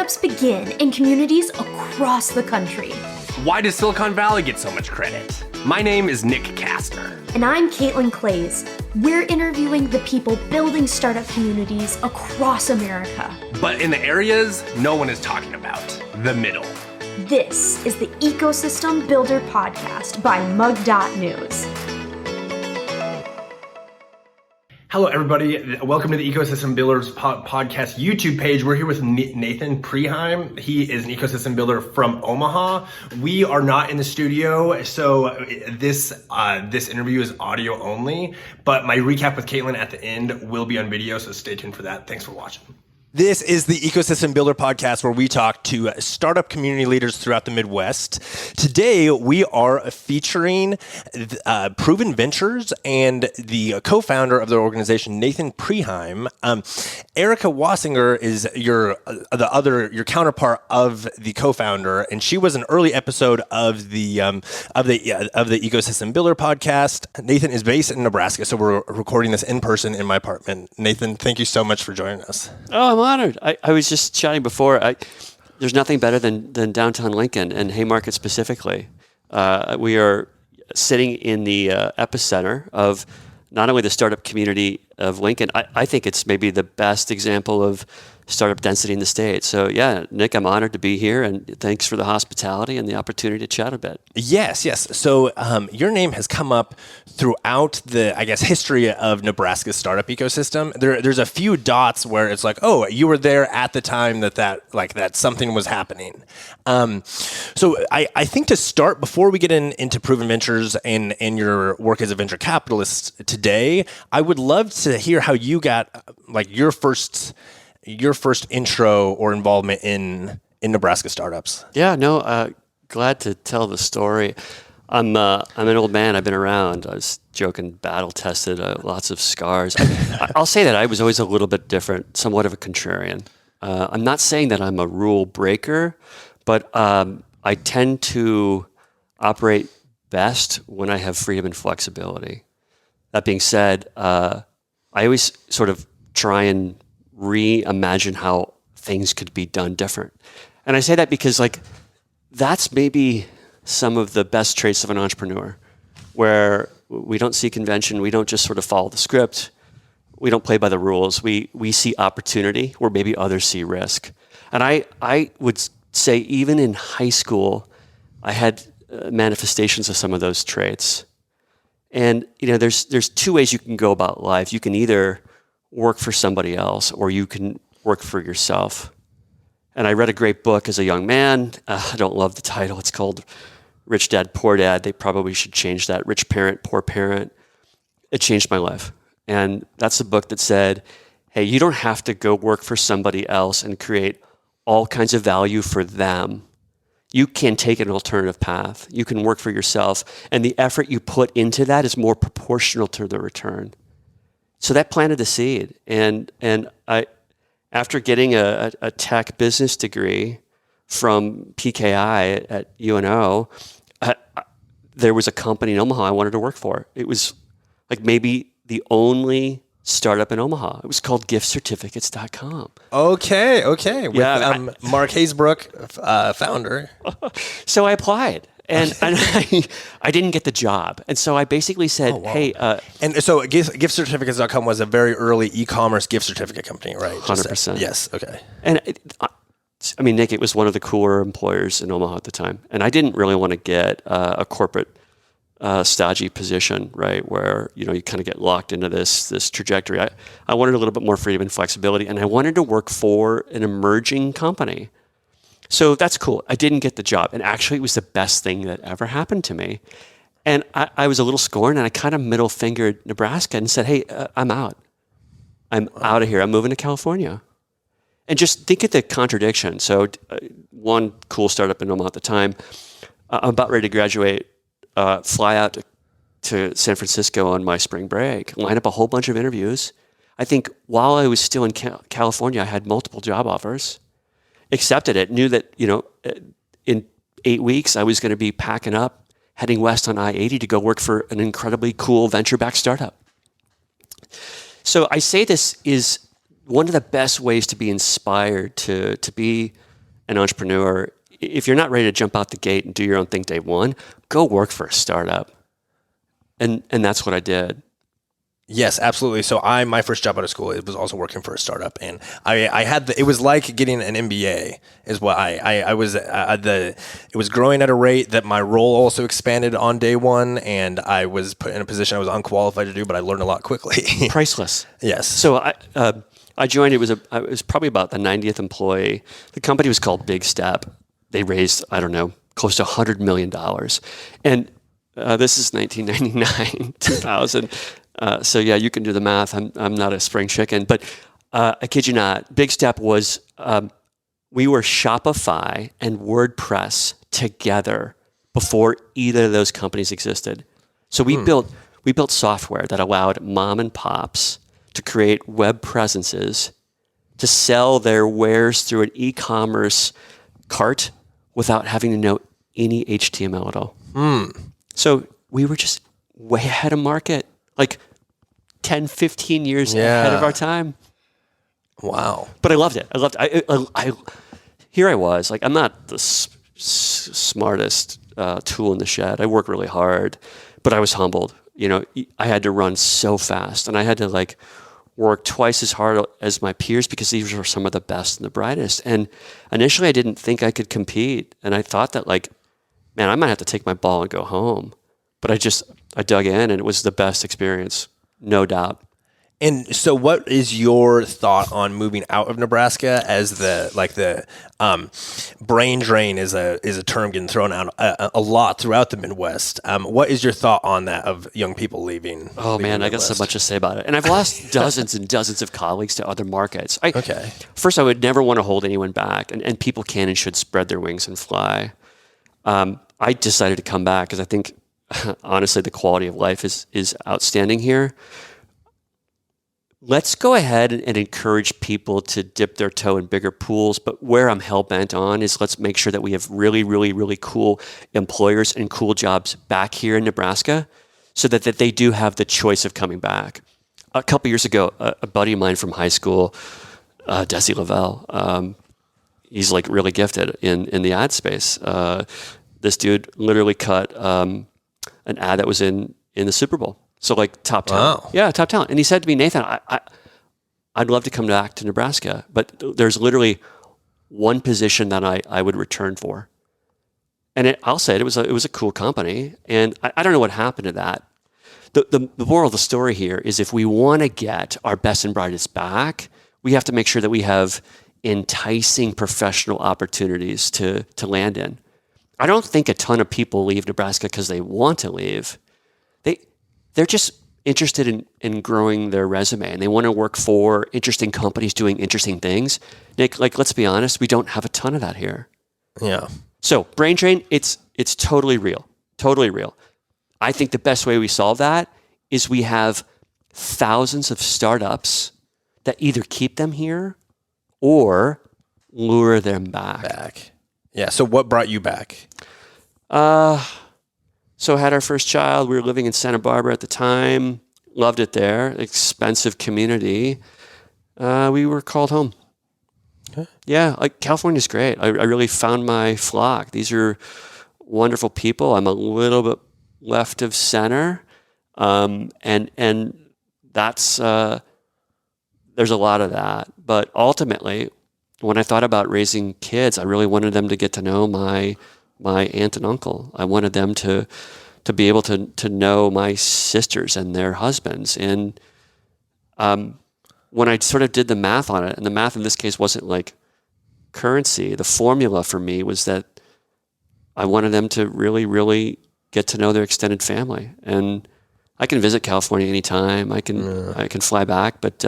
startups begin in communities across the country. Why does Silicon Valley get so much credit? My name is Nick Kastner. And I'm Caitlin Clays. We're interviewing the people building startup communities across America. But in the areas no one is talking about, the middle. This is the Ecosystem Builder Podcast by mug.news. Hello, everybody. Welcome to the Ecosystem Builders Podcast YouTube page. We're here with Nathan Preheim. He is an ecosystem builder from Omaha. We are not in the studio, so this interview is audio only, but my recap with Caitlin at the end will be on video, so stay tuned for that. Thanks for watching. This is the Ecosystem Builder Podcast, where we talk to startup community leaders throughout the Midwest. Today, we are featuring Proven Ventures and the co-founder of their organization, Nathan Preheim. Erica Wassinger is your counterpart of the co-founder, and she was an early episode of the Ecosystem Builder Podcast. Nathan is based in Nebraska, so we're recording this in person in my apartment. Nathan, thank you so much for joining us. Oh, I'm honored. I was just chatting before. There's nothing better than downtown Lincoln and Haymarket specifically. We are sitting in the epicenter of not only the startup community of Lincoln. I think it's maybe the best example of startup density in the state. So yeah, Nick, I'm honored to be here, and thanks for the hospitality and the opportunity to chat a bit. Yes. So your name has come up throughout the, history of Nebraska's startup ecosystem. There's a few dots where it's like, oh, you were there at the time that something was happening. So I think to start, before we get into Proven Ventures and your work as a venture capitalist today, I would love to hear how you got your first intro or involvement in Nebraska startups. Yeah, no, glad to tell the story. I'm an old man. I've been around. I was joking, battle tested, lots of scars. I'll say that I was always a little bit different, somewhat of a contrarian. I'm not saying that I'm a rule breaker, but I tend to operate best when I have freedom and flexibility. That being said, I always sort of try and reimagine how things could be done different. And I say that because that's maybe some of the best traits of an entrepreneur, where we don't see convention, we don't just sort of follow the script, we don't play by the rules, we see opportunity where maybe others see risk. And I would say even in high school, I had manifestations of some of those traits. And there's two ways you can go about life. You can either work for somebody else, or you can work for yourself. And I read a great book as a young man. I don't love the title. It's called Rich Dad, Poor Dad. They probably should change that. Rich Parent, Poor Parent. It changed my life. And that's the book that said, hey, you don't have to go work for somebody else and create all kinds of value for them. You can take an alternative path. You can work for yourself. And the effort you put into that is more proportional to the return. So that planted the seed, and I, after getting a tech business degree from PKI at UNO, there was a company in Omaha I wanted to work for. It was maybe the only startup in Omaha. It was called giftcertificates.com. Okay. With Mark Haysbrook, founder. So I applied. And I didn't get the job. And so I basically said, hey. And so giftcertificates.com was a very early e-commerce gift certificate company, right? 100%. Yes, okay. And Nick, it was one of the cooler employers in Omaha at the time. And I didn't really want to get a corporate stodgy position, right, where you kind of get locked into this trajectory. I wanted a little bit more freedom and flexibility, and I wanted to work for an emerging company. So that's cool. I didn't get the job. And actually, it was the best thing that ever happened to me. And I was a little scorned, and I kind of middle fingered Nebraska and said, hey, I'm out. I'm out of here. I'm moving to California. And just think of the contradiction. So one cool startup in Omaha at the time, I'm about ready to graduate, fly out to San Francisco on my spring break, line up a whole bunch of interviews. I think while I was still in California, I had multiple job offers. Accepted it, knew that, in 8 weeks, I was going to be packing up, heading west on I-80 to go work for an incredibly cool venture-backed startup. So I say this is one of the best ways to be inspired, to be an entrepreneur, if you're not ready to jump out the gate and do your own thing day one, go work for a startup. And that's what I did. Yes, absolutely. So my first job out of school, it was also working for a startup, and I had it was like getting an MBA is what I was it was growing at a rate that my role also expanded on day one, and I was put in a position I was unqualified to do, but I learned a lot quickly. Priceless. Yes. So I joined. I was probably about the 90th employee. The company was called Big Step. They raised, I don't know, close to $100 million, and this is 1999, 2000. So yeah, you can do the math. I'm not a spring chicken, but I kid you not. Big Step was we were Shopify and WordPress together before either of those companies existed. So we built software that allowed mom and pops to create web presences to sell their wares through an e-commerce cart without having to know any HTML at all. So we were just way ahead of market. Like 10, 15 years ahead of our time. Wow. But I loved it. Here I was, like, I'm not the smartest tool in the shed. I work really hard, but I was humbled. You know, I had to run so fast, and I had to like work twice as hard as my peers because these were some of the best and the brightest. And initially I didn't think I could compete. And I thought that, like, man, I might have to take my ball and go home. But I dug in, and it was the best experience, no doubt. And so what is your thought on moving out of Nebraska as the brain drain is a term getting thrown out a lot throughout the Midwest. What is your thought on that of young people leaving? Oh man, I got so much to say about it. And I've lost dozens and dozens of colleagues to other markets. First, I would never want to hold anyone back, and people can and should spread their wings and fly. I decided to come back because I think, honestly, the quality of life is outstanding here. Let's go ahead and encourage people to dip their toe in bigger pools. But where I'm hell-bent on is let's make sure that we have really, really, really cool employers and cool jobs back here in Nebraska so that they do have the choice of coming back. A couple years ago, a buddy of mine from high school, Desi Lavelle, he's like really gifted in the ad space. This dude literally cut an ad that was in the Super Bowl. So like top talent. Wow. Yeah, top talent. And he said to me, Nathan, I'd love to come back to Nebraska, but there's literally one position that I would return for. And I'll say it was a cool company. And I don't know what happened to that. The moral of the story here is if we want to get our best and brightest back, we have to make sure that we have enticing professional opportunities to land in. I don't think a ton of people leave Nebraska because they want to leave. They're just interested in growing their resume, and they want to work for interesting companies doing interesting things. Nick, like, let's be honest, we don't have a ton of that here. Yeah. So brain drain, it's totally real. Totally real. I think the best way we solve that is we have thousands of startups that either keep them here or lure them back. Yeah. So what brought you back? So I had our first child. We were living in Santa Barbara at the time. Loved it there. Expensive community. We were called home. Okay. Yeah, like California's great. I really found my flock. These are wonderful people. I'm a little bit left of center, and that's there's a lot of that. But ultimately, when I thought about raising kids, I really wanted them to get to know my aunt and uncle. I wanted them to be able to know my sisters and their husbands. And when I sort of did the math on it, and the math in this case wasn't like currency, the formula for me was that I wanted them to really, really get to know their extended family. And I can visit California anytime. I can fly back, but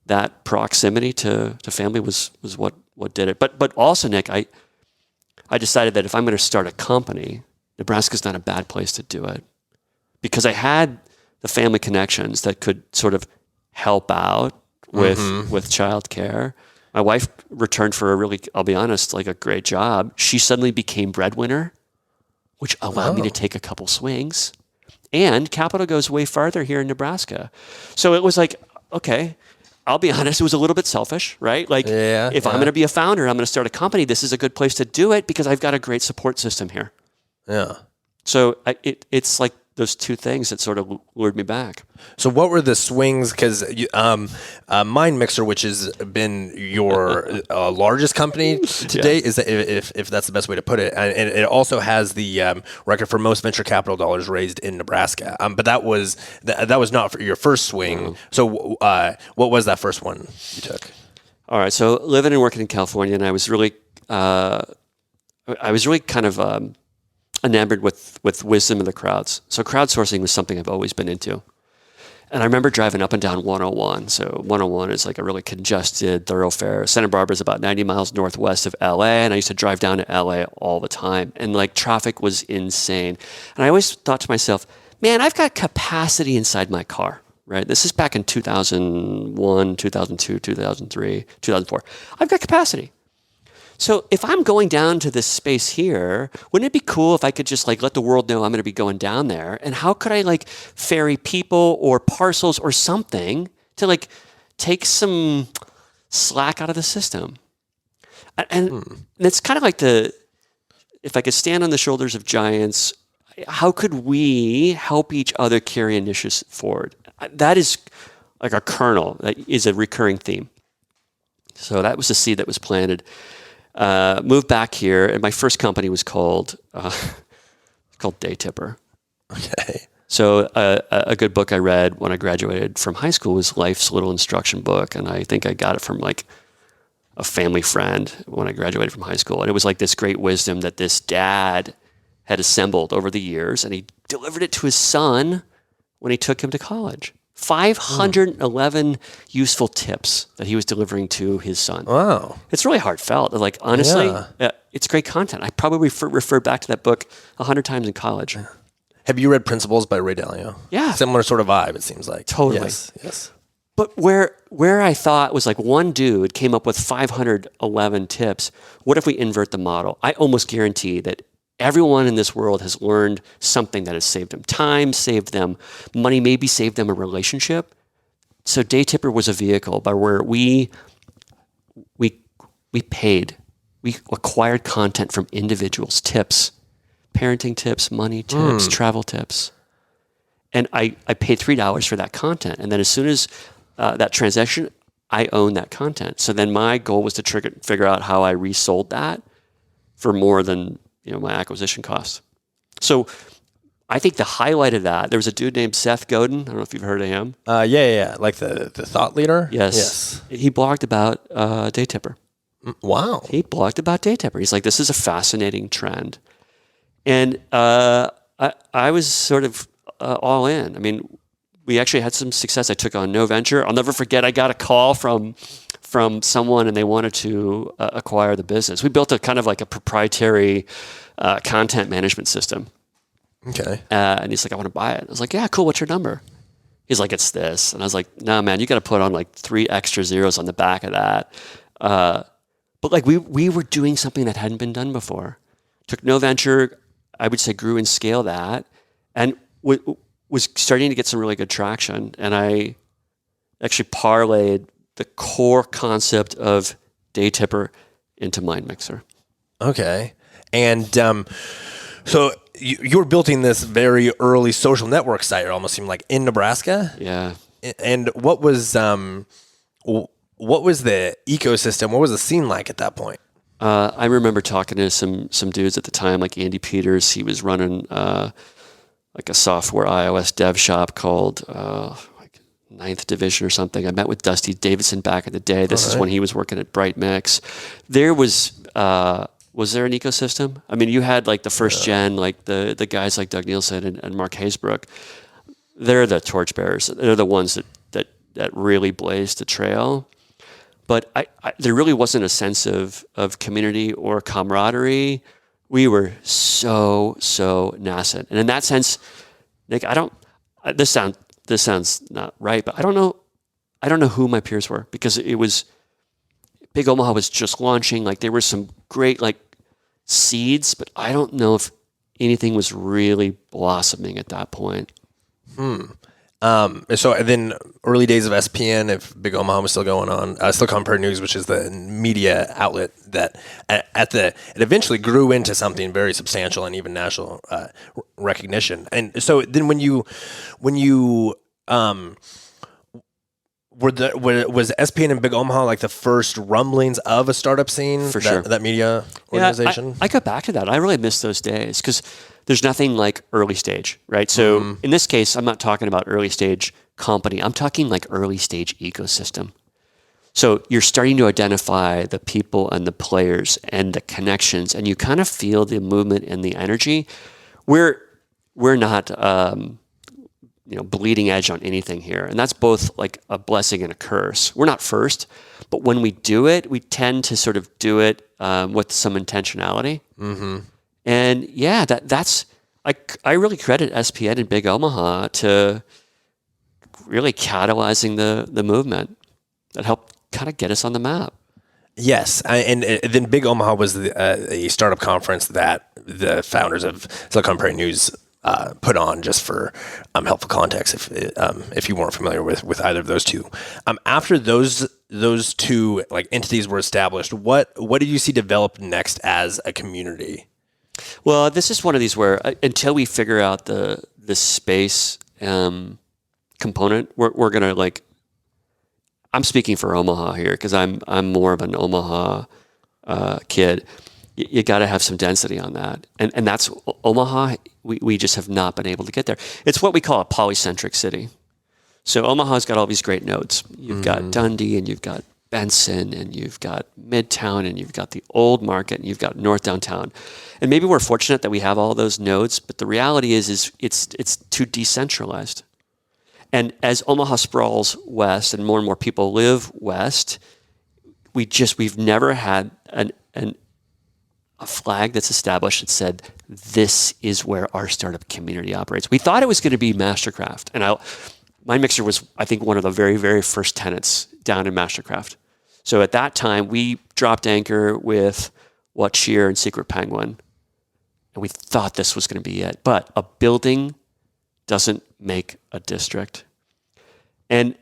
that proximity to family was what did it. But also, Nick, I decided that if I'm going to start a company, Nebraska's not a bad place to do it, because I had the family connections that could sort of help out with childcare. My wife returned for a really, I'll be honest, like a great job. She suddenly became breadwinner, which allowed me to take a couple swings. And capital goes way farther here in Nebraska. So it was like, okay, I'll be honest, it was a little bit selfish, right? Like, if I'm going to be a founder, I'm going to start a company, this is a good place to do it because I've got a great support system here. Yeah. So it's like those two things that sort of lured me back. So what were the swings? Because Mind Mixer, which has been your largest company to date, is that if that's the best way to put it, and it also has the record for most venture capital dollars raised in Nebraska. But that was not for your first swing. No. So what was that first one you took? All right. So living and working in California, and I was really kind of enamored with wisdom of the crowds. So crowdsourcing was something I've always been into. And I remember driving up and down 101. So 101 is like a really congested thoroughfare. Santa Barbara is about 90 miles northwest of LA. And I used to drive down to LA all the time. And like traffic was insane. And I always thought to myself, man, I've got capacity inside my car, right? This is back in 2001, 2002, 2003, 2004. I've got capacity. So if I'm going down to this space here, wouldn't it be cool if I could just like let the world know I'm going to be going down there? And how could I like ferry people or parcels or something to like take some slack out of the system? And it's kind of like if I could stand on the shoulders of giants, how could we help each other carry initiatives forward? That is like a kernel. That is a recurring theme. So that was the seed that was planted. Moved back here, and my first company was called Day Tipper. Okay. So a good book I read when I graduated from high school was Life's Little Instruction Book, and I think I got it from like a family friend when I graduated from high school. And it was like this great wisdom that this dad had assembled over the years, and he delivered it to his son when he took him to college. 511 useful tips that he was delivering to his son. Wow. It's really heartfelt. Like, honestly, it's great content. I probably referred back to that book 100 times in college. Have you read Principles by Ray Dalio? Yeah. Similar sort of vibe, it seems like. Totally. Yes. But where I thought was like one dude came up with 511 tips. What if we invert the model? I almost guarantee that everyone in this world has learned something that has saved them time, saved them money, maybe saved them a relationship. So Day Tipper was a vehicle by where we paid. We acquired content from individuals, tips, parenting tips, money tips, travel tips. And I paid $3 for that content. And then as soon as that transaction, I own that content. So then my goal was to figure out how I resold that for more than my acquisition costs. So I think the highlight of that, there was a dude named Seth Godin. I don't know if you've heard of him. Yeah. Like the thought leader? Yes. He blogged about Day Tipper. Wow. He blogged about Day Tipper. He's like, this is a fascinating trend. And I was sort of all in. I mean, we actually had some success. I took on No Venture. I'll never forget, I got a call from someone and they wanted to acquire the business. We built a kind of like a proprietary content management system. Okay. And he's like, I want to buy it. I was like, yeah, cool. What's your number? He's like, it's this. And I was like, no, man, you got to put on like 3 extra zeros on the back of that. But like we were doing something that hadn't been done before. Took No Venture, I would say grew and scale that, and was starting to get some really good traction. And I actually parlayed the core concept of Day Tipper into Mind Mixer. Okay. And so you were building this very early social network site, it almost seemed like, in Nebraska? Yeah. And what was the ecosystem? What was the scene like at that point? I remember talking to some dudes at the time, like Andy Peters. He was running like a software iOS dev shop called like 9th Division or something. I met with Dusty Davidson back in the day. This is when he was working at Bright Mix. There was there an ecosystem? I mean, you had like the first gen, like the guys like Doug Nielsen and Mark Haysbrook. They're the torchbearers. They're the ones that really blazed the trail. But there really wasn't a sense of community or camaraderie. We were so nascent, and in that sense, Nick, I don't. This sounds not right, but I don't know who my peers were, because it was Big Omaha was just launching. Like, there were some great like seeds, but I don't know if anything was really blossoming at that point. So then early days of SPN, if Big Omaha was still going on, still Compare News, which is the media outlet that it eventually grew into something very substantial and even national recognition. And so then when you was SPN and Big Omaha like the first rumblings of a startup scene For sure. that media organization? I go back to that. I really miss those days because there's nothing like early stage, right? So in this case, I'm not talking about early stage company. I'm talking like early stage ecosystem. So you're starting to identify the people and the players and the connections, and you kind of feel the movement and the energy. We're not bleeding edge on anything here, and that's both like a blessing and a curse. We're not first, but when we do it, we tend to sort of do it with some intentionality. Mm-hmm. And yeah, that's I really credit SPN and Big Omaha to really catalyzing the movement that helped kind of get us on the map. Yes, and then Big Omaha was a startup conference that the founders of Silicon Prairie News put on, just for helpful context if you weren't familiar with either of those two. After those two like entities were established, what did you see develop next as a community? Well, this is one of these where until we figure out the space component, we're gonna like. I'm speaking for Omaha here because I'm more of an Omaha kid. You got to have some density on that, and that's Omaha. We just have not been able to get there. It's what we call a polycentric city. So Omaha's got all these great nodes. You've got Dundee, and you've got Benson, and you've got Midtown, and you've got the Old Market, and you've got North Downtown. And maybe we're fortunate that we have all those nodes, but the reality is it's too decentralized. And as Omaha sprawls west and more people live west, we've never had a flag that's established that said, this is where our startup community operates. We thought it was going to be Mastercraft. And my mixer was, I think, one of the very, very first tenants down in Mastercraft. So at that time, we dropped anchor with Watchier and Secret Penguin. And we thought this was going to be it. But a building doesn't make a district. And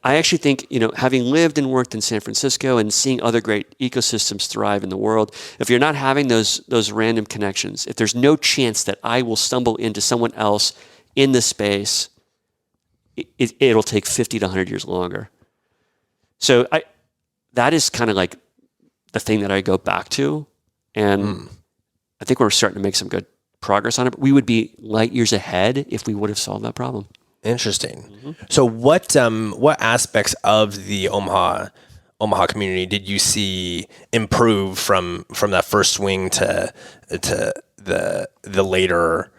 I actually think, having lived and worked in San Francisco and seeing other great ecosystems thrive in the world, if you're not having those random connections, if there's no chance that I will stumble into someone else in the space, it'll take 50 to 100 years longer. So that is kind of like the thing that I go back to. And I think we're starting to make some good progress on it. But we would be light years ahead if we would have solved that problem. Interesting. Mm-hmm. So what aspects of the Omaha community did you see improve from that first swing to the later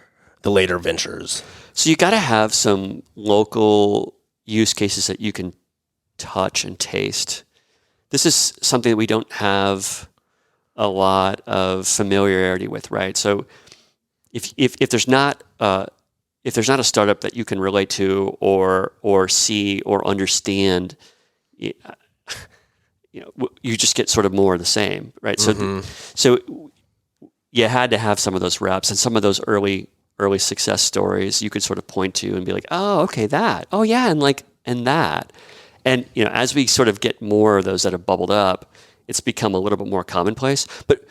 ventures? So you got to have some local use cases that you can touch and taste. This is something that we don't have a lot of familiarity with, right? So if there's not a startup that you can relate to or see or understand, you just get sort of more of the same, right? Mm-hmm. So you had to have some of those reps and some of those early success stories you could sort of point to and be like, oh, okay, that, oh yeah, and that, and as we sort of get more of those that have bubbled up, it's become a little bit more commonplace. But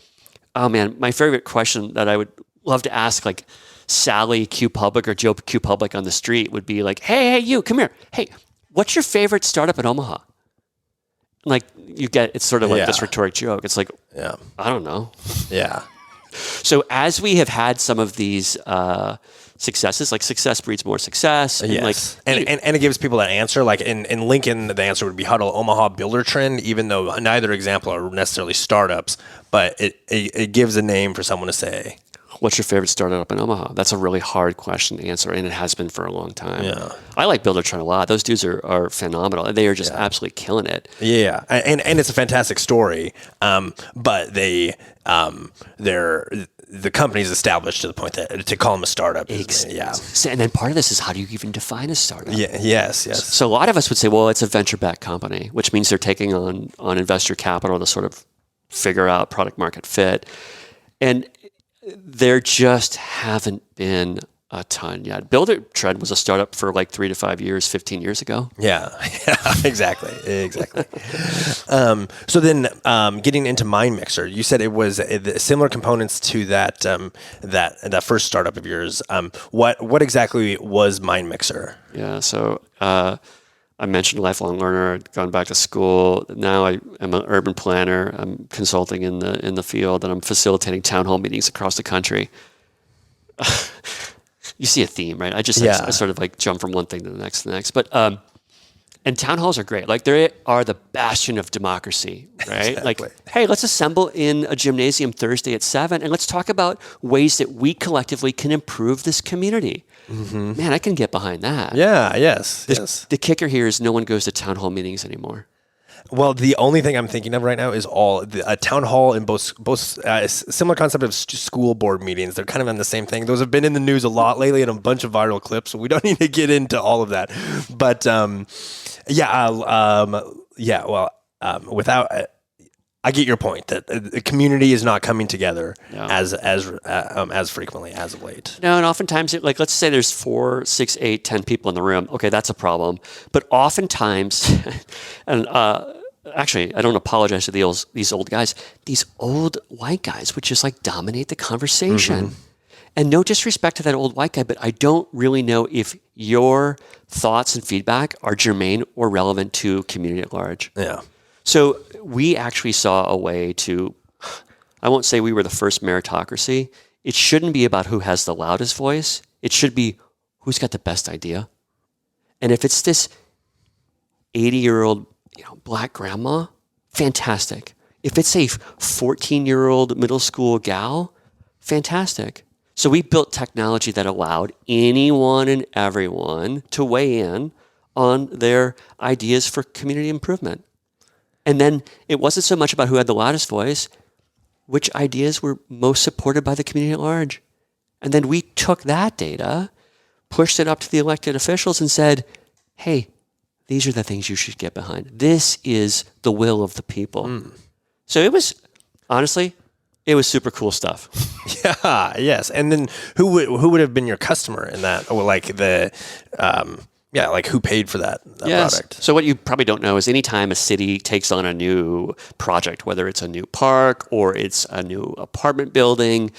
oh man, my favorite question that I would love to ask, like Sally Q Public or Joe Q Public on the street, would be like, hey, you, come here. Hey, what's your favorite startup in Omaha? Like it's sort of like this rhetoric joke. It's like, I don't know. Yeah. So as we have had some of these successes, like success breeds more success. And yes. And it gives people that answer. Like in Lincoln, the answer would be Huddle Omaha Builder Trend, even though neither example are necessarily startups, but it gives a name for someone to say. What's your favorite startup in Omaha? That's a really hard question to answer, and it has been for a long time. Yeah. I like Builder Trend a lot. Those dudes are phenomenal. They are just absolutely killing it. Yeah, and it's a fantastic story. But the company's established to the point that to call them a startup. And then part of this is, how do you even define a startup? Yeah. Yes. So a lot of us would say, well, it's a venture-backed company, which means they're taking on investor capital to sort of figure out product market fit. And there just haven't been A ton, yeah. Build It Tread was a startup for like 3 to 5 years, 15 years ago. Yeah, exactly. So then, getting into Mind Mixer, you said it was similar components to that that first startup of yours. What exactly was Mind Mixer? Yeah, so I mentioned lifelong learner. I'd gone back to school. Now I am an urban planner. I'm consulting in the field, and I'm facilitating town hall meetings across the country. You see a theme, right? I sort of like jump from one thing to the next. But and town halls are great. Like they are the bastion of democracy, right? Exactly. Like, hey, let's assemble in a gymnasium Thursday at 7, and let's talk about ways that we collectively can improve this community. Mm-hmm. Man, I can get behind that. Yeah. Yes. The kicker here is no one goes to town hall meetings anymore. Well, the only thing I'm thinking of right now is a town hall and both similar concept of school board meetings. They're kind of on the same thing. Those have been in the news a lot lately and a bunch of viral clips. So we don't need to get into all of that. But without. I get your point that the community is not coming together as frequently as of late. No, and oftentimes, let's say there's 4, 6, 8, 10 people in the room. Okay, that's a problem. But oftentimes, and actually, I don't apologize to these old guys. These old white guys would just like dominate the conversation. Mm-hmm. And no disrespect to that old white guy, but I don't really know if your thoughts and feedback are germane or relevant to community at large. Yeah. So we actually saw a way to, I won't say we were the first meritocracy. It shouldn't be about who has the loudest voice. It should be who's got the best idea. And if it's this 80-year-old black grandma, fantastic. If it's a 14-year-old middle school gal, fantastic. So we built technology that allowed anyone and everyone to weigh in on their ideas for community improvement. And then it wasn't so much about who had the loudest voice, which ideas were most supported by the community at large. And then we took that data, pushed it up to the elected officials and said, hey, these are the things you should get behind. This is the will of the people. Mm. So it was, honestly, it was super cool stuff. Yeah, yes. And then who would have been your customer in that? Or like who paid for that product? So what you probably don't know is anytime a city takes on a new project, whether it's a new park or it's a new apartment building,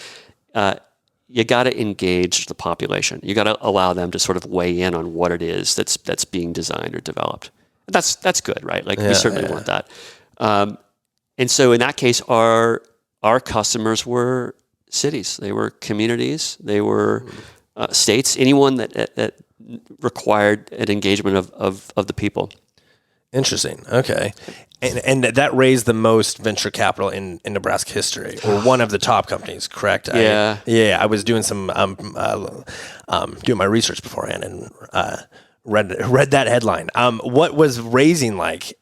you got to engage the population. You got to allow them to sort of weigh in on what it is that's being designed or developed. That's good, right? Like we certainly want that. And so in that case, our customers were cities, they were communities, they were states, anyone that required an engagement of the people. Interesting. Okay. And that raised the most venture capital in Nebraska history, or one of the top companies, correct? Yeah. I was doing some doing my research beforehand and read that headline. What was raising like?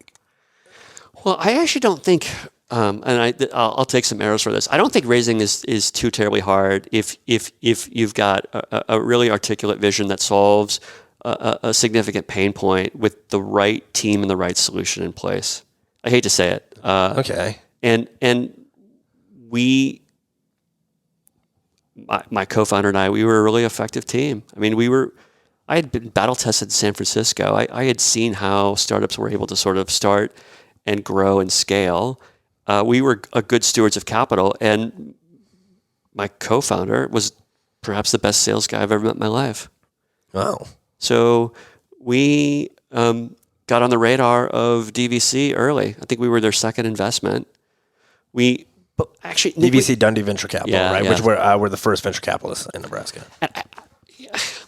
Well, I actually don't think, and I'll take some arrows for this. I don't think raising is too terribly hard if you've got a really articulate vision that solves a significant pain point with the right team and the right solution in place. I hate to say it. Okay. And my co-founder and I, we were a really effective team. I mean, I had been battle tested in San Francisco. I had seen how startups were able to sort of start and grow and scale. We were good stewards of capital, and my co-founder was perhaps the best sales guy I've ever met in my life. Wow. So we got on the radar of DVC early. I think we were their second investment. But actually, DVC Dundee Venture Capital, right? Yeah. Which were the first venture capitalists in Nebraska.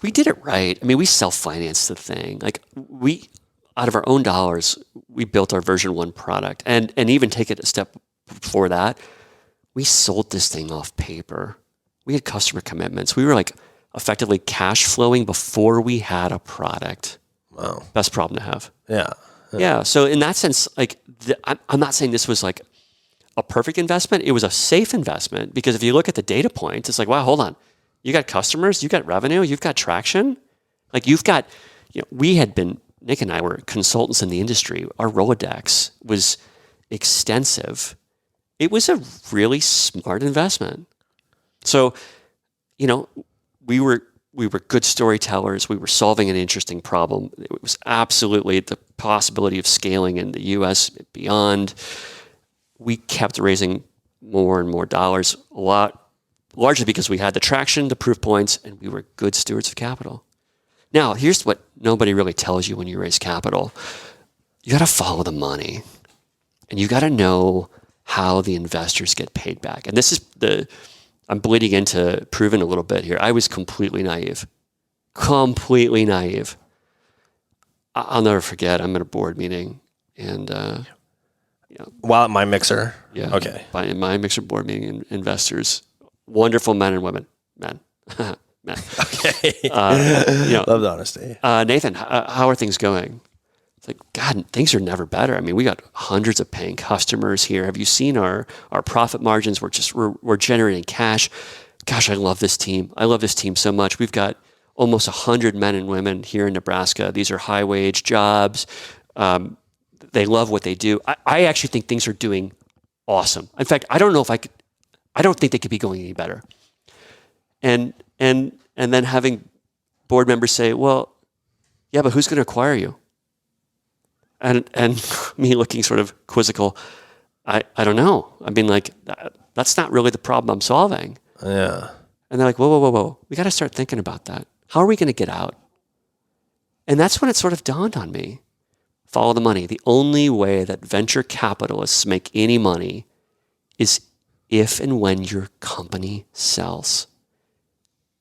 We did it right. I mean, we self-financed the thing. Like out of our own dollars, we built our version 1 product, and even take it a step before that, we sold this thing off paper. We had customer commitments. We were like effectively cash flowing before we had a product. Wow. Best problem to have. Yeah. So in that sense, like I'm not saying this was like a perfect investment. It was a safe investment because if you look at the data points, it's like, wow, hold on. You got customers, you got revenue, you've got traction. Like you've got, Nick and I were consultants in the industry. Our Rolodex was extensive. It was a really smart investment. So, we were we were good storytellers. We were solving an interesting problem. It was absolutely the possibility of scaling in the U.S. beyond. We kept raising more and more dollars, largely because we had the traction, the proof points, and we were good stewards of capital. Now, here's what nobody really tells you when you raise capital. You got to follow the money, and you got to know how the investors get paid back. And this is I'm bleeding into Proven a little bit here. I was completely naive. I'll never forget. I'm at a board meeting, and While at my mixer. yeah, Okay. in my mixer board meeting, investors, wonderful men and women, men. Okay. Love the honesty. Nathan, how are things going? It's like, God, things are never better. I mean, we got hundreds of paying customers here. Have you seen our profit margins? We're generating cash. Gosh, I love this team. I love this team so much. We've got almost 100 men and women here in Nebraska. These are high wage jobs. They love what they do. I actually think things are doing awesome. In fact, I don't think they could be going any better. And then having board members say, well, yeah, but who's going to acquire you? And me looking sort of quizzical, I don't know. I mean, like, that's not really the problem I'm solving. Yeah. And they're like, whoa. We got to start thinking about that. How are we going to get out? And that's when it sort of dawned on me. Follow the money. The only way that venture capitalists make any money is if and when your company sells.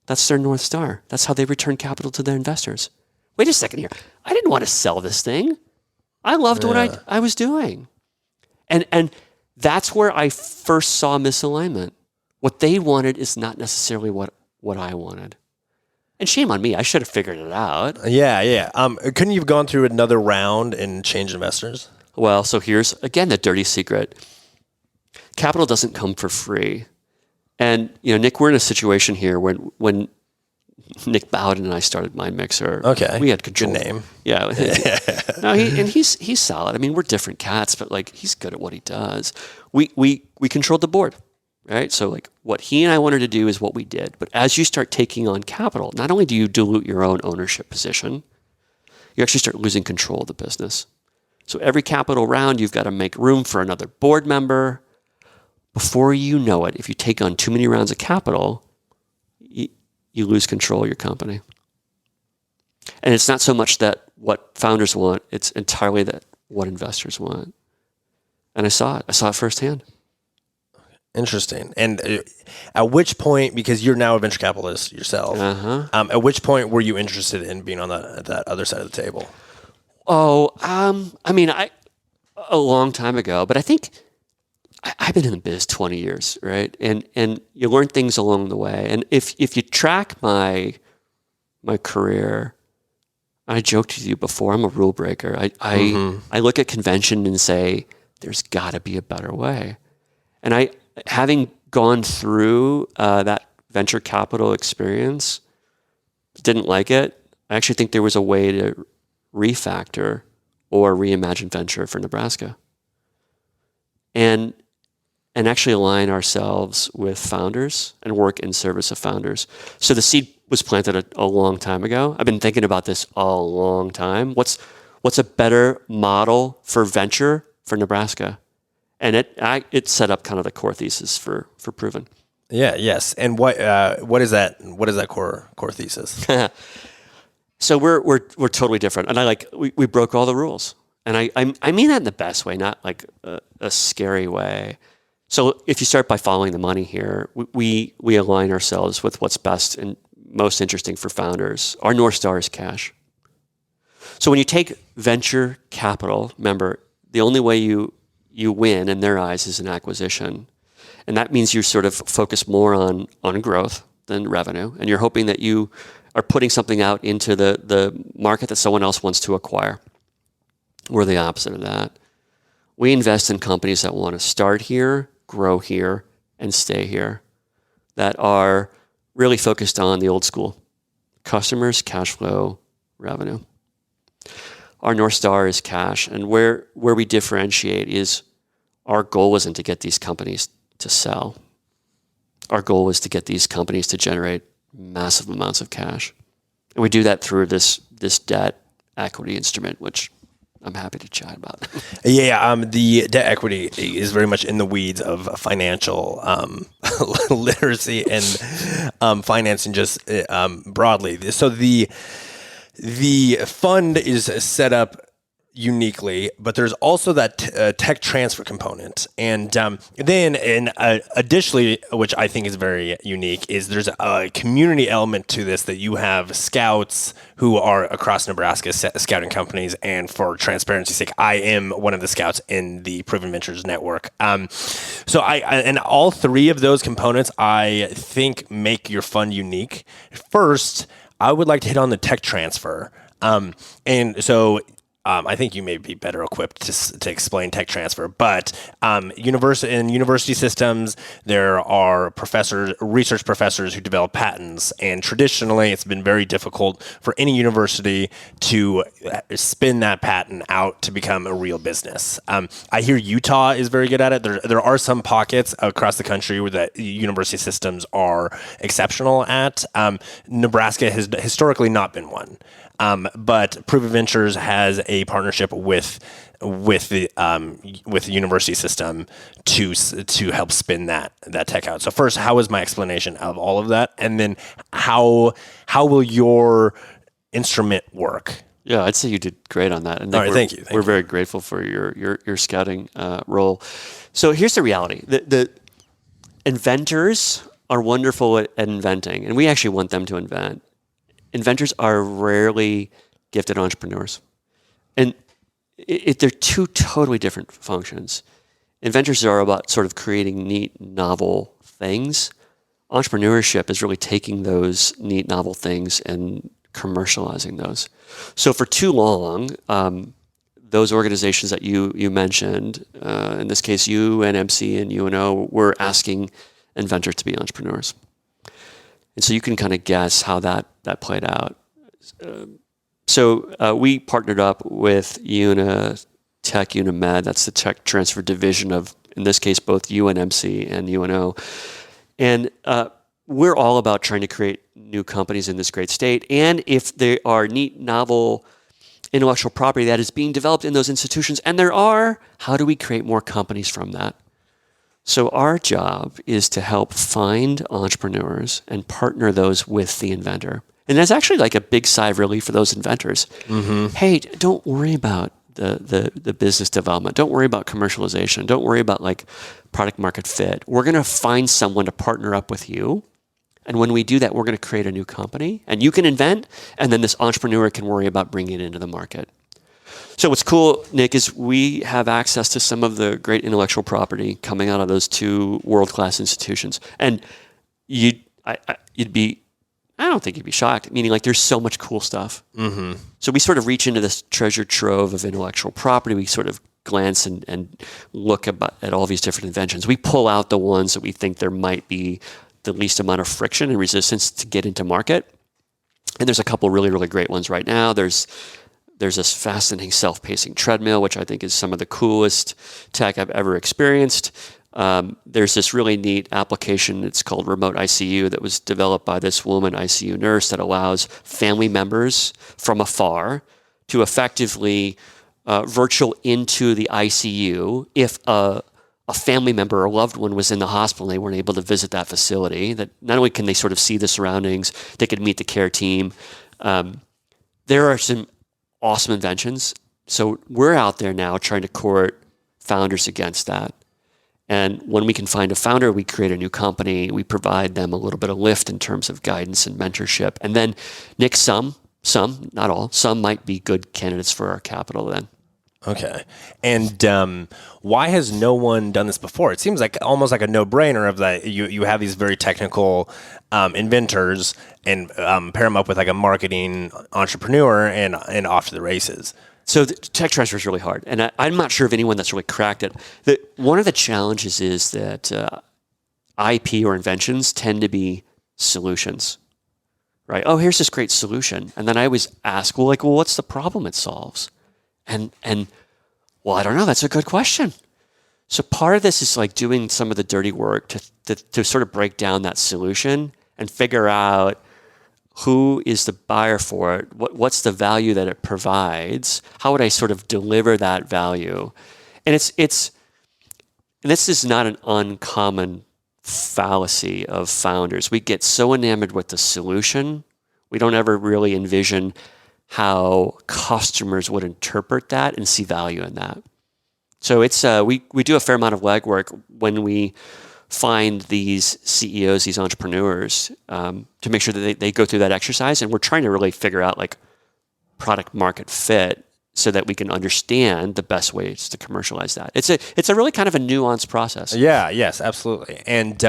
That's their North Star. That's how they return capital to their investors. Wait a second here. I didn't want to sell this thing. I loved what I was doing. And that's where I first saw misalignment. What they wanted is not necessarily what I wanted. And shame on me. I should have figured it out. Yeah. Couldn't you have gone through another round and changed investors? Well, so here's, again, the dirty secret. Capital doesn't come for free. And, Nick, we're in a situation here when Nick Bowden and I started Mind Mixer. Okay. We had control. Good name. Yeah. No, he's solid. I mean, we're different cats, but like he's good at what he does. We controlled the board, right? So like what he and I wanted to do is what we did. But as you start taking on capital, not only do you dilute your own ownership position, you actually start losing control of the business. So every capital round, you've got to make room for another board member. Before you know it, if you take on too many rounds of capital, you lose control of your company. And it's not so much that what founders want, it's entirely that what investors want. And I saw it firsthand. Interesting. And at which point, because you're now a venture capitalist yourself, at which point were you interested in being on that other side of the table? A long time ago, but I think I've been in the biz 20 years, right? And you learn things along the way. And if you track my career, I joked with you before, I'm a rule breaker. I look at convention and say, there's got to be a better way. And having gone through that venture capital experience, didn't like it. I actually think there was a way to refactor or reimagine venture for Nebraska. And actually align ourselves with founders and work in service of founders. So the seed was planted a long time ago. I've been thinking about this a long time. What's a better model for venture for Nebraska? And it set up kind of the core thesis for Proven. Yeah. Yes. And what is that? What is that core thesis? So we're totally different. And we broke all the rules. And I mean that in the best way, not like a scary way. So if you start by following the money here, we align ourselves with what's best and most interesting for founders. Our North Star is cash. So when you take venture capital, remember, the only way you win in their eyes is an acquisition. And that means you sort of focus more on growth than revenue. And you're hoping that you are putting something out into the market that someone else wants to acquire. We're the opposite of that. We invest in companies that want to start here, grow here, and stay here, that are really focused on the old school. Customers, cash flow, revenue. Our North Star is cash, and where we differentiate is our goal isn't to get these companies to sell. Our goal is to get these companies to generate massive amounts of cash. And we do that through this debt equity instrument, which I'm happy to chat about. Yeah, the debt equity is very much in the weeds of financial literacy and financing just broadly. So the fund is set up uniquely, but there's also that tech transfer component, and then additionally, which I think is very unique, is there's a community element to this, that you have scouts who are across Nebraska, scouting companies, and for transparency's sake, I am one of the scouts in the Proven Ventures network. So I and all three of those components, I think, make your fund unique. First, I would like to hit on the tech transfer, and so. I think you may be better equipped to explain tech transfer, but in university systems, there are research professors who develop patents, and traditionally it's been very difficult for any university to spin that patent out to become a real business. I hear Utah is very good at it. There are some pockets across the country where the university systems are exceptional at. Nebraska has historically not been one. But Proven Ventures has a partnership with the university system to help spin that tech out. So first, how is my explanation of all of that, and then how will your instrument work? Yeah, I'd say you did great on that. And all right, thank you. We're very grateful for your scouting role. So here's the reality: the inventors are wonderful at inventing, and we actually want them to invent. Inventors are rarely gifted entrepreneurs. And they're two totally different functions. Inventors are about sort of creating neat, novel things. Entrepreneurship is really taking those neat, novel things and commercializing those. So for too long, those organizations that you mentioned, in this case, UNMC and UNO, were asking inventors to be entrepreneurs. And so you can kind of guess how that played out. So we partnered up with Unitech Unimed. That's the tech transfer division of, in this case, both UNMC and UNO. And we're all about trying to create new companies in this great state. And if there are neat, novel intellectual property that is being developed in those institutions, and there are, how do we create more companies from that? So our job is to help find entrepreneurs and partner those with the inventor. And that's actually like a big sigh of relief for those inventors. Mm-hmm. Hey, don't worry about the business development. Don't worry about commercialization. Don't worry about like product market fit. We're going to find someone to partner up with you. And when we do that, we're going to create a new company. And you can invent, and then this entrepreneur can worry about bringing it into the market. So what's cool, Nick, is we have access to some of the great intellectual property coming out of those two world-class institutions. And I don't think you'd be shocked, meaning like there's so much cool stuff. Mm-hmm. So we sort of reach into this treasure trove of intellectual property. We sort of glance and look at all these different inventions. We pull out the ones that we think there might be the least amount of friction and resistance to get into market. And there's a couple really, really great ones right now. There's this fascinating self-pacing treadmill, which I think is some of the coolest tech I've ever experienced. There's this really neat application. It's called Remote ICU that was developed by this woman ICU nurse that allows family members from afar to effectively virtual into the ICU if a family member or loved one was in the hospital and they weren't able to visit that facility. That not only can they sort of see the surroundings, they could meet the care team. There are some awesome inventions. So we're out there now trying to court founders against that. And when we can find a founder, we create a new company. We provide them a little bit of lift in terms of guidance and mentorship. And then, Nick, some, not all, some might be good candidates for our capital then. Okay. And why has no one done this before? It seems like almost like a no-brainer of that you have these very technical inventors and pair them up with like a marketing entrepreneur and off to the races. So the tech transfer is really hard. And I'm not sure of anyone that's really cracked it. One of the challenges is that IP or inventions tend to be solutions, right? Oh, here's this great solution. And then I always ask, well, what's the problem it solves? And well, I don't know. That's a good question. So part of this is like doing some of the dirty work to sort of break down that solution and figure out who is the buyer for it? What's the value that it provides? How would I sort of deliver that value? And and this is not an uncommon fallacy of founders. We get so enamored with the solution, we don't ever really envision how customers would interpret that and see value in that. So it's we do a fair amount of legwork when we find these CEOs, these entrepreneurs, to make sure that they go through that exercise, and we're trying to really figure out like product market fit so that we can understand the best ways to commercialize that. It's a really kind of a nuanced process. Yeah, yes, absolutely. And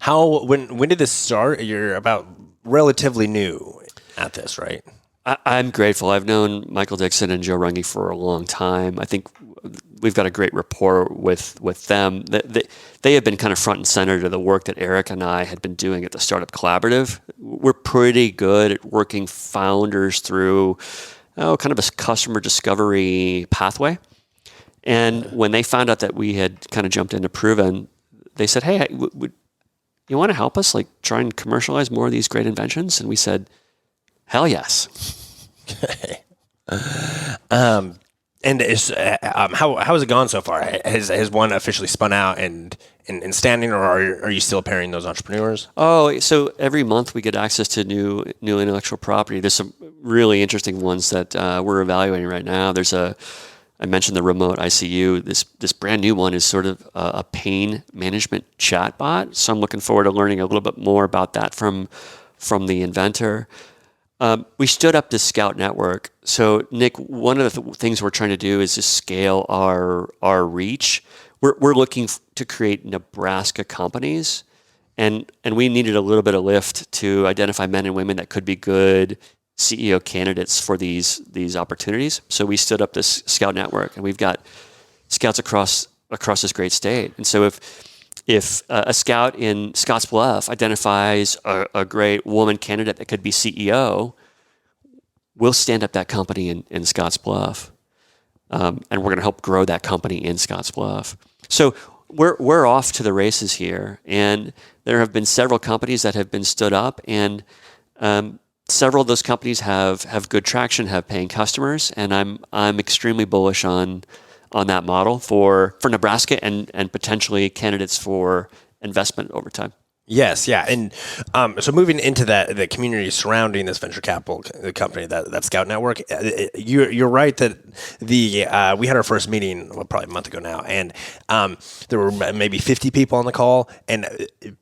when did this start? You're about relatively new at this, right? I'm grateful. I've known Michael Dixon and Joe Runge for a long time. I think we've got a great rapport with them. They have been kind of front and center to the work that Eric and I had been doing at the Startup Collaborative. We're pretty good at working founders through kind of a customer discovery pathway. And when they found out that we had kind of jumped into Proven, they said, "Hey, you want to help us like try and commercialize more of these great inventions?" And we said, "Hell yes." Okay. And how has it gone so far? Has one officially spun out and standing, or are you still pairing those entrepreneurs? Oh, so every month we get access to new intellectual property. There's some really interesting ones that we're evaluating right now. I mentioned the remote ICU. This brand new one is sort of a pain management chatbot. So I'm looking forward to learning a little bit more about that from the inventor. We stood up this Scout network. So Nick, one of the things we're trying to do is to scale our reach. We're looking to create Nebraska companies, and we needed a little bit of lift to identify men and women that could be good CEO candidates for these opportunities. So we stood up this Scout network, and we've got scouts across this great state. And so if a scout in Scottsbluff identifies a great woman candidate that could be CEO, we'll stand up that company in Scottsbluff, and we're going to help grow that company in Scottsbluff. So we're off to the races here, and there have been several companies that have been stood up, and several of those companies have good traction, have paying customers, and I'm extremely bullish on that model for Nebraska and potentially candidates for investment over time. Yes, yeah, and so moving into the community surrounding this venture capital company, that Scout Network, you're right that we had our first meeting probably a month ago now, and there were maybe 50 people on the call, and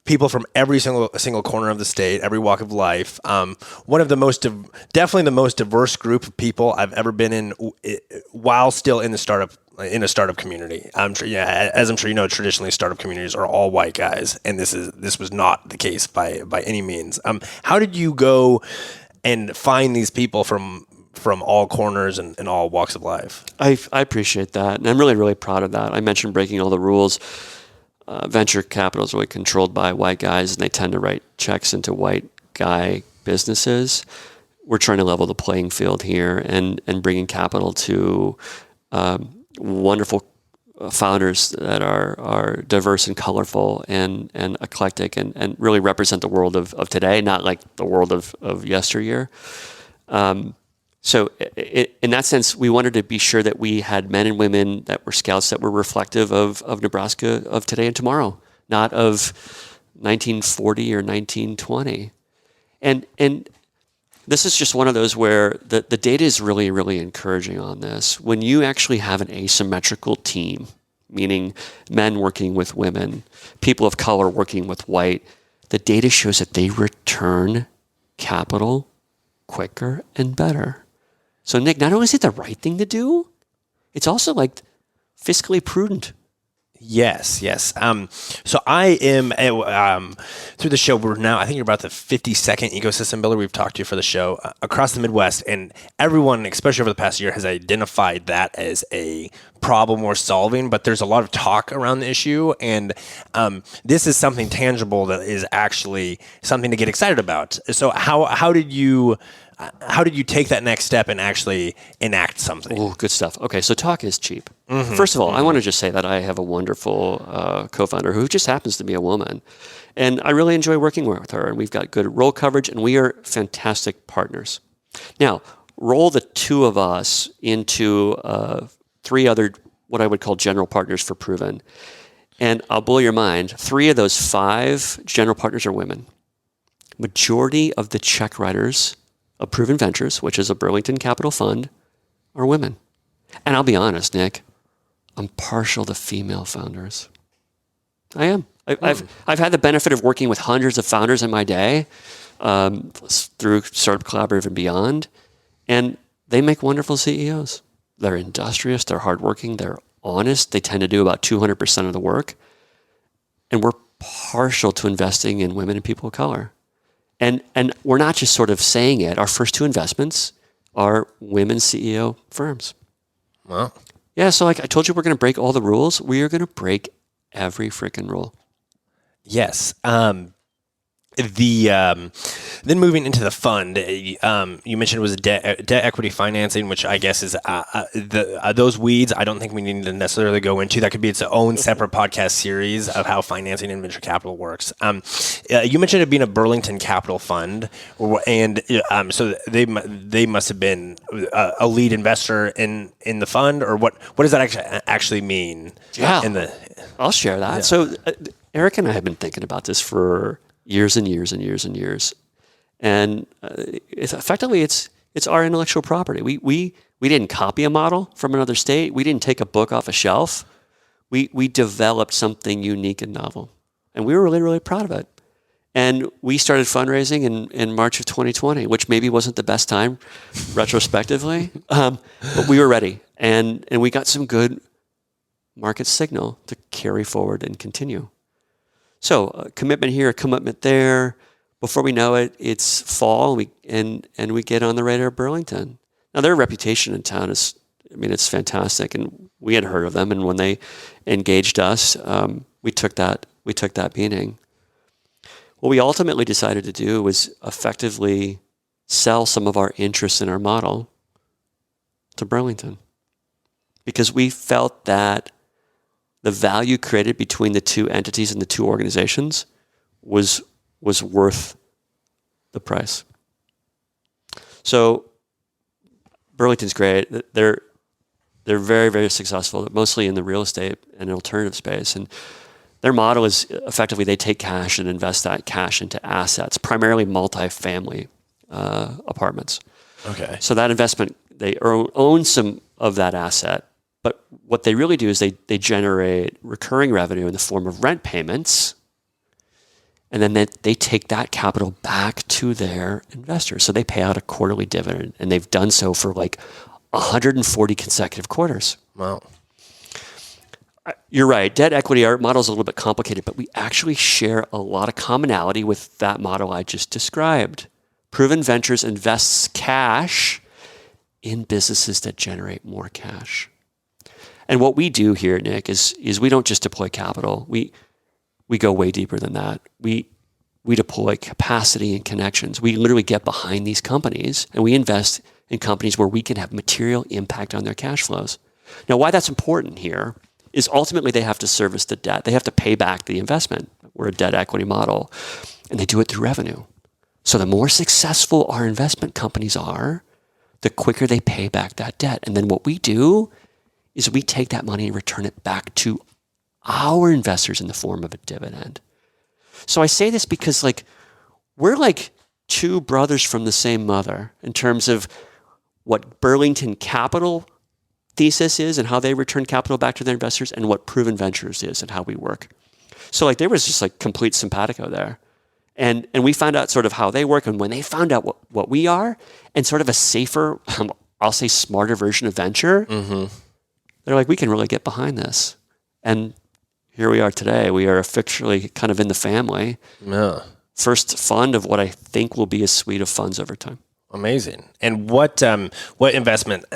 people from every single corner of the state, every walk of life. One of the definitely the most diverse group of people I've ever been in, while still in a startup community. As I'm sure you know, traditionally startup communities are all white guys, and this was not the case by any means. How did you go and find these people from all corners and all walks of life? I appreciate that, and I'm really, really proud of that. I mentioned breaking all the rules. Venture capital is really controlled by white guys, and they tend to write checks into white guy businesses. We're trying to level the playing field here and bringing capital to wonderful founders that are diverse and colorful and eclectic and really represent the world of today, not like the world of yesteryear. So in that sense, we wanted to be sure that we had men and women that were scouts that were reflective of Nebraska of today and tomorrow, not of 1940 or 1920. And this is just one of those where the data is really, really encouraging on this. When you actually have an asymmetrical team, meaning men working with women, people of color working with white, the data shows that they return capital quicker and better. So Nick, not only is it the right thing to do, it's also like fiscally prudent. Yes. So I am through the show. We're now, I think you're about the 52nd ecosystem builder we've talked to for the show across the Midwest, and everyone, especially over the past year, has identified that as a problem we're solving. But there's a lot of talk around the issue, and this is something tangible that is actually something to get excited about. So how did you how did you take that next step and actually enact something? Oh, good stuff. Okay, so talk is cheap. First of all, I want to just say that I have a wonderful co-founder who just happens to be a woman. And I really enjoy working with her, and we've got good role coverage, and we are fantastic partners. Now, roll the two of us into 3 other, what I would call general partners for Proven. And I'll blow your mind, 3 of those 5 general partners are women. Majority of the check writers of Proven Ventures, which is a Burlington Capital fund, are women. And I'll be honest, Nick, I'm partial to female founders. I am. I've had the benefit of working with hundreds of founders in my day through Startup Collaborative and beyond, and they make wonderful CEOs. They're industrious, they're hardworking, they're honest. They tend to do about 200% of the work, and we're partial to investing in women and people of color. And we're not just sort of saying it. Our first 2 investments are women CEO firms. Wow. Yeah, so like I told you, we're going to break all the rules. We are going to break every freaking rule. Yes. Then moving into the fund, you mentioned it was debt equity financing, which I guess is those weeds. I don't think we need to necessarily go into. That could be its own separate podcast series of how financing and venture capital works. You mentioned it being a Burlington Capital fund, and so they must have been a lead investor in the fund, or what does that actually mean? Yeah, I'll share that. Yeah. So Eric and I have been thinking about this for years and years and years and years, and it's our intellectual property. We didn't copy a model from another state. We didn't take a book off a shelf. We developed something unique and novel, and we were really, really proud of it. And we started fundraising in March of 2020, which maybe wasn't the best time retrospectively, but we were ready, and we got some good market signal to carry forward and continue. So a commitment here, a commitment there. Before we know it, it's fall, and we get on the radar of Burlington. Now their reputation in town is, it's fantastic, and we had heard of them. And when they engaged us, we took that beating. What we ultimately decided to do was effectively sell some of our interest in our model to Burlington, because we felt that the value created between the 2 entities and the 2 organizations was worth the price. So Burlington's great. They're very, very successful. They're mostly in the real estate and alternative space. And their model is effectively they take cash and invest that cash into assets, primarily multifamily apartments. Okay. So that investment, they own some of that asset. But what they really do is they generate recurring revenue in the form of rent payments, and then they take that capital back to their investors. So they pay out a quarterly dividend, and they've done so for like 140 consecutive quarters. Wow. You're right. Debt equity, our model is a little bit complicated, but we actually share a lot of commonality with that model I just described. Proven Ventures invests cash in businesses that generate more cash. And what we do here, Nick, is we don't just deploy capital. We go way deeper than that. We deploy capacity and connections. We literally get behind these companies, and we invest in companies where we can have material impact on their cash flows. Now, why that's important here is ultimately they have to service the debt. They have to pay back the investment. We're a debt equity model, and they do it through revenue. So the more successful our investment companies are, the quicker they pay back that debt. And then what we do is we take that money and return it back to our investors in the form of a dividend. So I say this because we're like 2 brothers from the same mother in terms of what Burlington Capital thesis is and how they return capital back to their investors, and what Proven Ventures is and how we work. So there was just complete simpatico there. And we found out sort of how they work, and when they found out what we are, and sort of a safer, I'll say smarter version of venture, they're like, we can really get behind this. And here we are today. We are officially kind of in the family. Yeah. First fund of what I think will be a suite of funds over time. Amazing. And what investments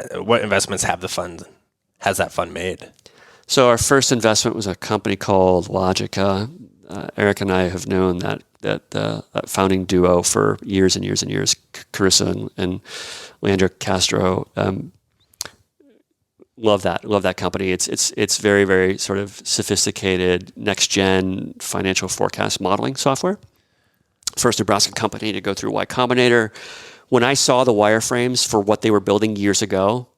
has that fund made? So our first investment was a company called Logica. Eric and I have known that that founding duo for years and years and years, Carissa and Leandro Castro. Love that company. It's very, very sort of sophisticated next gen financial forecast modeling software. First Nebraska company to go through Y Combinator. When I saw the wireframes for what they were building years ago,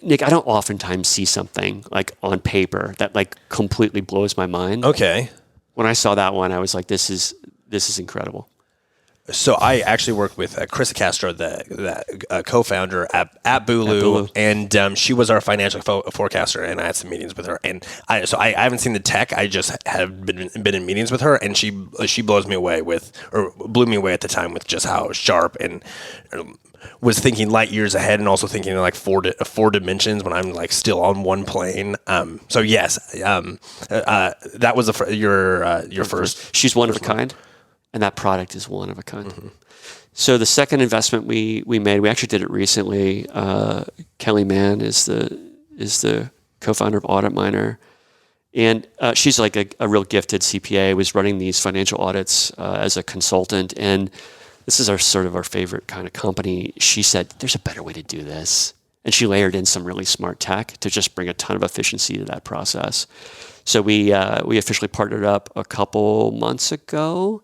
Nick, I don't oftentimes see something like on paper that like completely blows my mind. Okay. When I saw that one, I was like, this is incredible. So I actually worked with Carissa Castro, the co-founder at Bulu, and she was our financial forecaster, and I had some meetings with her. And I haven't seen the tech. I just have been in meetings with her, and she blew me away at the time with just how sharp and was thinking light years ahead, and also thinking in like four dimensions when I'm like still on one plane. So yes, that was your first. She's one of a kind. And that product is one of a kind. Mm-hmm. So the second investment we made, we actually did it recently. Kelly Mann is the co-founder of Audit Miner, and she's like a real gifted CPA. Was running these financial audits as a consultant, and this is our favorite kind of company. She said, "There's a better way to do this," and she layered in some really smart tech to just bring a ton of efficiency to that process. So we officially partnered up a couple months ago.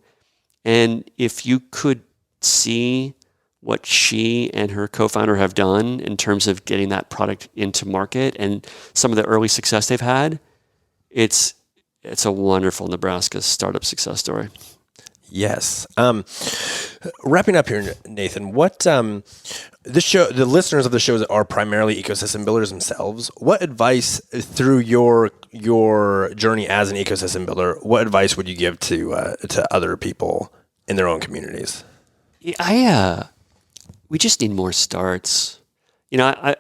And if you could see what she and her co-founder have done in terms of getting that product into market and some of the early success they've had, it's a wonderful Nebraska startup success story. Yes. Wrapping up here, Nathan, what the listeners of the shows are primarily ecosystem builders themselves. What advice through your journey as an ecosystem builder, what advice would you give to other people in their own communities? We just need more starts. I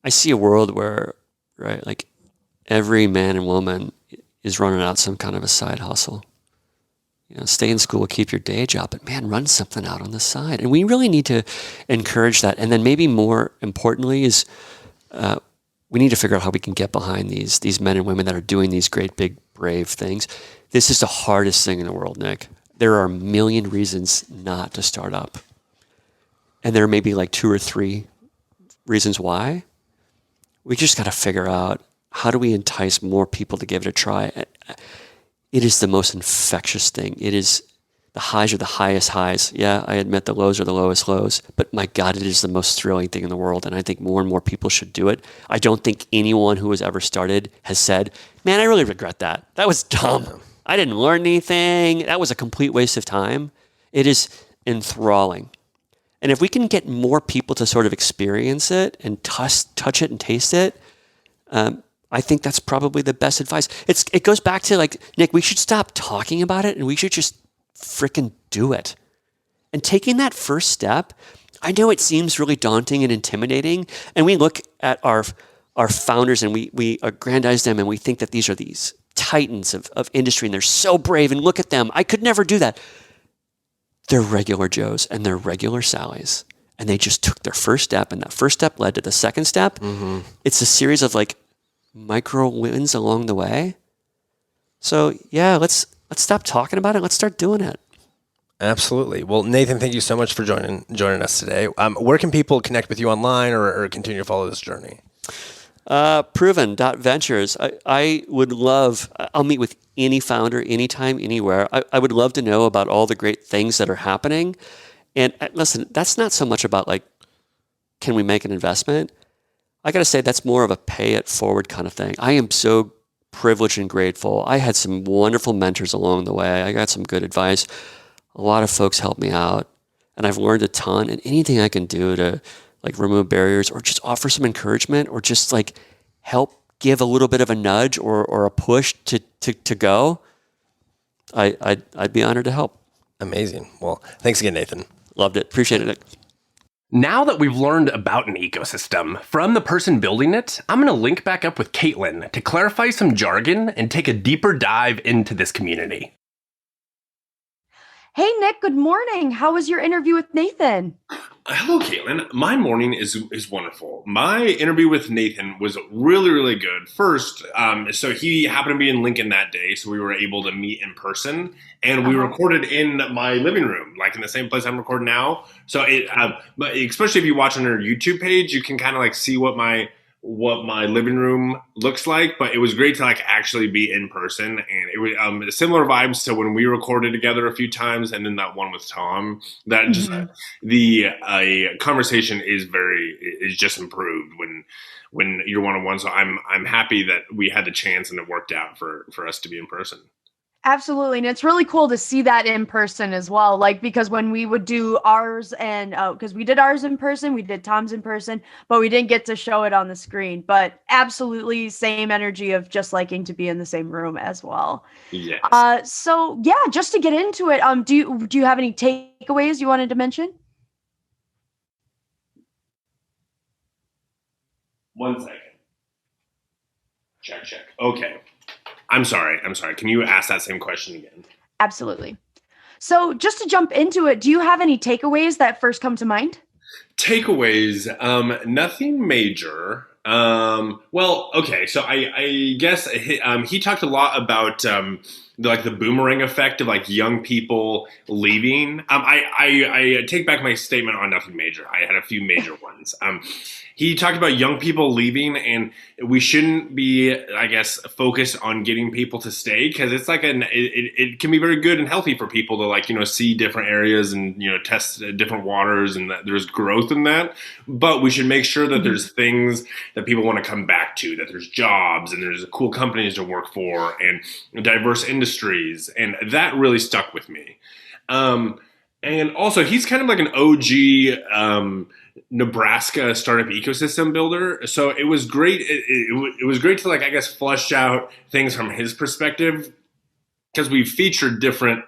see a world where, right, like every man and woman is running out some kind of a side hustle. Stay in school, keep your day job, but man, run something out on the side. And we really need to encourage that. And then maybe more importantly is we need to figure out how we can get behind these men and women that are doing these great, big, brave things. This is the hardest thing in the world, Nick. There are a million reasons not to start up. And there may be like 2 or 3 reasons why. We just got to figure out, how do we entice more people to give it a try? It is the most infectious thing. It is, the highs are the highest highs. Yeah, I admit the lows are the lowest lows, but my God, it is the most thrilling thing in the world. And I think more and more people should do it. I don't think anyone who has ever started has said, man, I really regret that. That was dumb. I didn't learn anything. That was a complete waste of time. It is enthralling. And if we can get more people to sort of experience it and touch it and taste it, I think that's probably the best advice. It goes back to like, Nick, we should stop talking about it and we should just frickin' do it. And taking that first step, I know it seems really daunting and intimidating. And we look at our founders and we aggrandize them and we think that these are these titans of industry and they're so brave and look at them. I could never do that. They're regular Joes and they're regular Sallys. And they just took their first step and that first step led to the second step. Mm-hmm. It's a series of like micro wins along the way. So yeah, let's stop talking about it. Let's start doing it. Absolutely. Well, Nathan, thank you so much for joining us today. Where can people connect with you online or continue to follow this journey? Proven.ventures. I would love, I'll meet with any founder, anytime, anywhere. I would love to know about all the great things that are happening. And listen, that's not so much about like, can we make an investment? I got to say, that's more of a pay it forward kind of thing. I am so privileged and grateful. I had some wonderful mentors along the way. I got some good advice. A lot of folks helped me out and I've learned a ton, and anything I can do to like remove barriers or just offer some encouragement or just like help give a little bit of a nudge or a push to go, I'd be honored to help. Amazing. Well, thanks again, Nathan. Loved it. Appreciate it, Nick. Now that we've learned about an ecosystem from the person building it, I'm going to link back up with Caitlin to clarify some jargon and take a deeper dive into this community. Hey, Nick, good morning. How was your interview with Nathan? Hello, Caitlin. My morning is wonderful. My interview with Nathan was really, really good. First, so he happened to be in Lincoln that day, so we were able to meet in person, and we Uh-huh. recorded in my living room, like in the same place I'm recording now. So, but especially if you watch on our YouTube page, you can kind of like see what my living room looks like. But it was great to like actually be in person, and it was similar vibes to when we recorded together a few times, and then that one with Tom. That just Mhm. the conversation is just improved when you're one on one. So I'm happy that we had the chance and it worked out for us to be in person. Absolutely. And it's really cool to see that in person as well. Like, because when we would do ours and because we did ours in person, we did Tom's in person, but we didn't get to show it on the screen. But absolutely same energy of just liking to be in the same room as well. Yes. So yeah, just to get into it, do you have any takeaways you wanted to mention? 1 second. Check. Okay. I'm sorry. Can you ask that same question again? Absolutely. So just to jump into it, do you have any takeaways that first come to mind? Takeaways, nothing major. Well, okay, so I guess he talked a lot about the boomerang effect of like young people leaving. I take back my statement on nothing major. I had a few major ones. He talked about young people leaving, and we shouldn't be, I guess, focused on getting people to stay, because it's like it can be very good and healthy for people to like see different areas and test different waters, and that there's growth in that. But we should make sure that there's things that people want to come back to, that there's jobs and there's cool companies to work for and diverse industries, and that really stuck with me. And also, he's kind of like an OG Nebraska startup ecosystem builder. So it was great. It was great to like, I guess, flush out things from his perspective, because we featured different,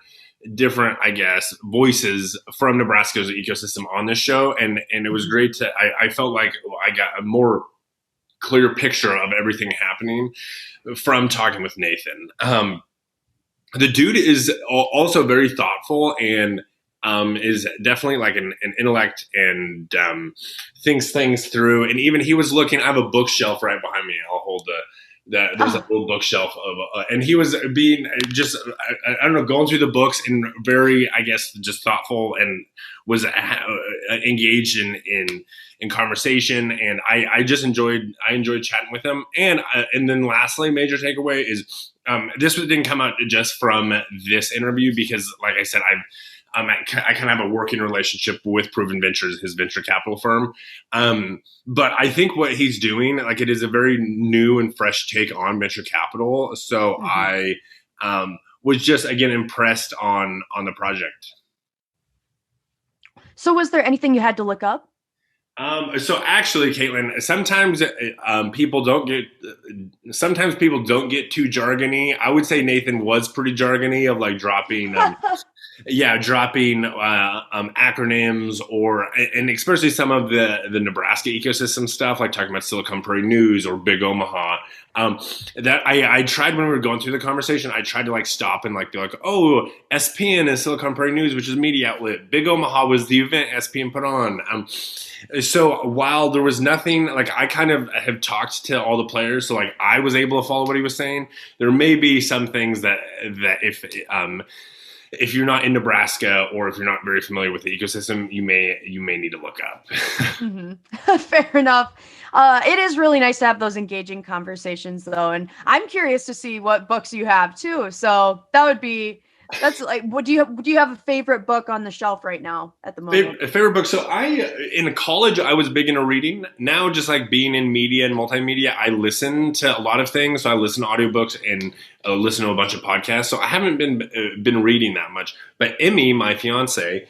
I guess, voices from Nebraska's ecosystem on this show, and it was great to. I felt like I got a more clear picture of everything happening from talking with Nathan. The dude is also very thoughtful, and is definitely like an intellect, and thinks things through. And even he was looking. I have a bookshelf right behind me. I'll hold there's a Oh, little bookshelf of, and he was being just I don't know, going through the books, and very, I guess, just thoughtful, and was engaged in conversation. And I just enjoyed chatting with him. And then lastly, major takeaway is this didn't come out just from this interview, because like I said, I kind of have a working relationship with Proven Ventures, his venture capital firm. But I think what he's doing, like, it is a very new and fresh take on venture capital. So mhm. I was just again impressed on the project. So was there anything you had to look up? So actually, Caitlin, sometimes people don't get too jargony. I would say Nathan was pretty jargony, of like dropping dropping acronyms, and especially some of the Nebraska ecosystem stuff, like talking about Silicon Prairie News or Big Omaha. That I tried when we were going through the conversation. I tried to like stop and like be like, oh, SPN is Silicon Prairie News, which is a media outlet. Big Omaha was the event SPN put on. So while there was nothing, like, I kind of have talked to all the players, so like I was able to follow what he was saying. There may be some things that if you're not in Nebraska, or if you're not very familiar with the ecosystem, you may need to look up. Hmm. Fair enough. It is really nice to have those engaging conversations, though, and I'm curious to see what books you have too. So that's like, what do you have a favorite book on the shelf right now at the moment? Favorite book. So in college, I was big into reading. Now, just like being in media and multimedia, I listen to a lot of things. So I listen to audiobooks and listen to a bunch of podcasts. So I haven't been reading that much. But Emmy, my fiance,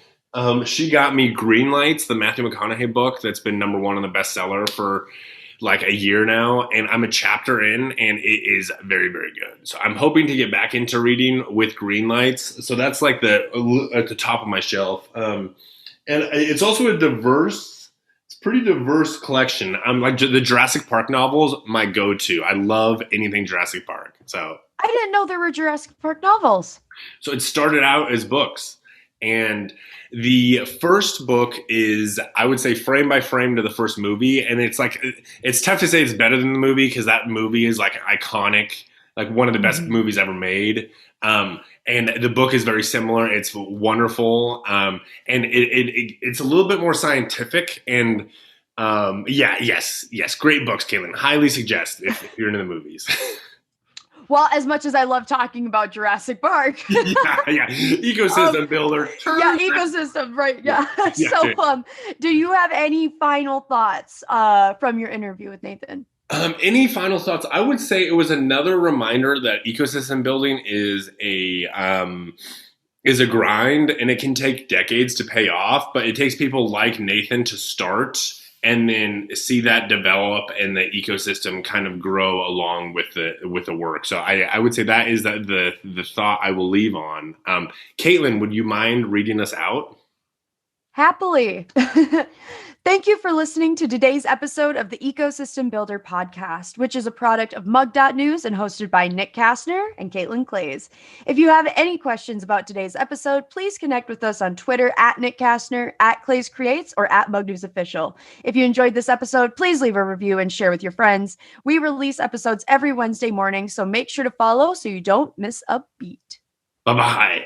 she got me Green Lights, the Matthew McConaughey book that's been #1 on the bestseller for like a year now, and I'm a chapter in, and it is very, very good. So I'm hoping to get back into reading with Green Lights. So that's like at the top of my shelf. And it's also it's pretty diverse collection. I'm like the Jurassic Park novels, my go-to. I love anything Jurassic Park. I didn't know there were Jurassic Park novels. So it started out as books. And the first book is, I would say, frame by frame to the first movie. And it's tough to say it's better than the movie because that movie is like iconic, like one of the best movies ever made. And the book is very similar. It's wonderful. And it's a little bit more scientific. And yes, great books, Caitlin. Highly suggest if you're into the movies. Well, as much as I love talking about Jurassic Park. yeah. Ecosystem builder. Yeah, ecosystem, right. Yeah. So, do you have any final thoughts from your interview with Nathan? Any final thoughts? I would say it was another reminder that ecosystem building is a grind, and it can take decades to pay off, but it takes people like Nathan to start and then see that develop and the ecosystem kind of grow along with the work. So I would say that is the thought I will leave on. Caitlin, would you mind reading us out? Happily. Thank you for listening to today's episode of the Ecosystem Builder podcast, which is a product of mug.news and hosted by Nick Kastner and Caitlin Clays. If you have any questions about today's episode, please connect with us on Twitter at Nick Kastner, at Clays Creates, or at Mug News Official. If you enjoyed this episode, please leave a review and share with your friends. We release episodes every Wednesday morning, so make sure to follow so you don't miss a beat. Bye-bye.